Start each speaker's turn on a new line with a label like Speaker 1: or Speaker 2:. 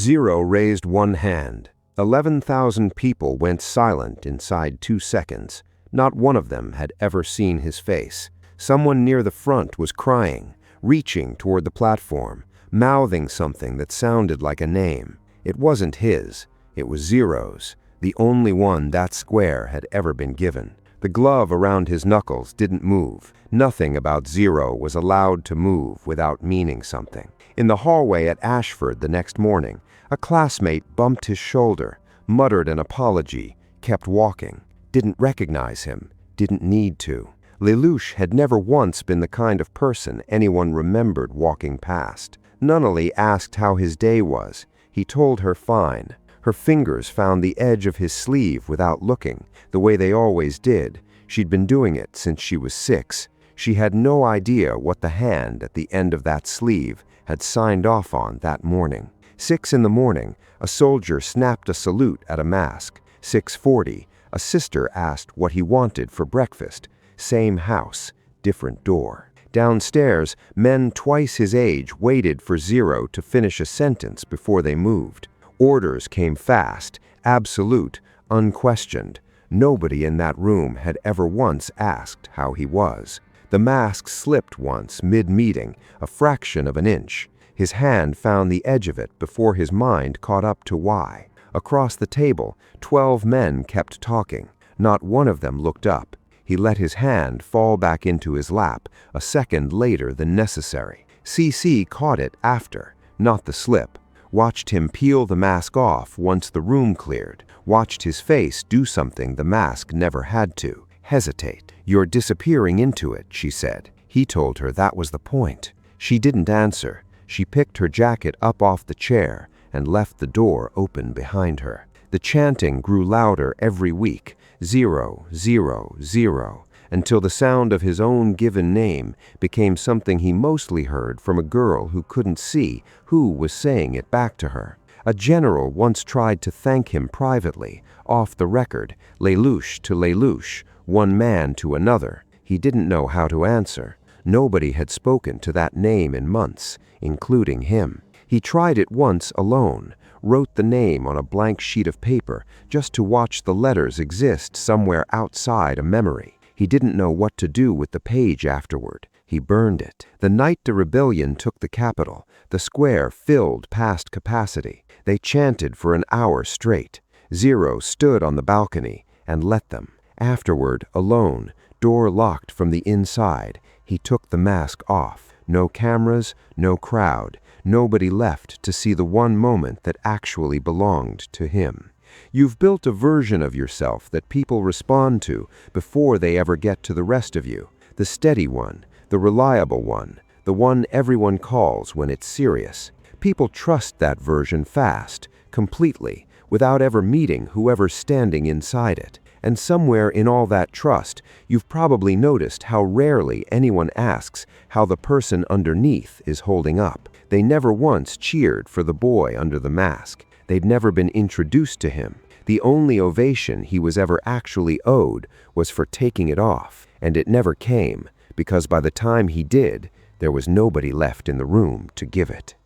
Speaker 1: Zero raised one hand. 11,000 people went silent inside 2 seconds. Not one of them had ever seen his face. Someone near the front was crying, reaching toward the platform, mouthing something that sounded like a name. It wasn't his. It was Zero's, the only one that square had ever been given. The glove around his knuckles didn't move. Nothing about Zero was allowed to move without meaning something. In the hallway at Ashford the next morning, a classmate bumped his shoulder, muttered an apology, kept walking. Didn't recognize him, didn't need to. Lelouch had never once been the kind of person anyone remembered walking past. Nunnally asked how his day was. He told her fine. Her fingers found the edge of his sleeve without looking, the way they always did. She'd been doing it since she was 6. She had no idea what the hand at the end of that sleeve had signed off on that morning. 6 in the morning, a soldier snapped a salute at a mask. 6:40, a sister asked what he wanted for breakfast. Same house, different door. Downstairs, men twice his age waited for Zero to finish a sentence before they moved. Orders came fast, absolute, unquestioned. Nobody in that room had ever once asked how he was. The mask slipped once mid-meeting, a fraction of an inch. His hand found the edge of it before his mind caught up to why. Across the table, 12 men kept talking. Not one of them looked up. He let his hand fall back into his lap a second later than necessary. CC caught it after, not the slip. Watched him peel the mask off once the room cleared. Watched his face do something the mask never had to. Hesitate. "You're disappearing into it," she said. He told her that was the point. She didn't answer. She picked her jacket up off the chair and left the door open behind her. The chanting grew louder every week. 0, 0, 0, until the sound of his own given name became something he mostly heard from a girl who couldn't see who was saying it back to her. A general once tried to thank him privately, off the record, Lelouch to Lelouch, one man to another. He didn't know how to answer. Nobody had spoken to that name in months, including him. He tried it once alone, wrote the name on a blank sheet of paper just to watch the letters exist somewhere outside a memory. He didn't know what to do with the page afterward. He burned it. The night the rebellion took the capital, the square filled past capacity. They chanted for an hour straight. Zero stood on the balcony and let them. Afterward, alone, door locked from the inside, he took the mask off. No cameras, no crowd. Nobody left to see the one moment that actually belonged to him. You've built a version of yourself that people respond to before they ever get to the rest of you. The steady one, the reliable one, the one everyone calls when it's serious. People trust that version fast, completely, without ever meeting whoever's standing inside it. And somewhere in all that trust, you've probably noticed how rarely anyone asks how the person underneath is holding up. They never once cheered for the boy under the mask. They'd never been introduced to him. The only ovation he was ever actually owed was for taking it off, and it never came, because by the time he did, there was nobody left in the room to give it.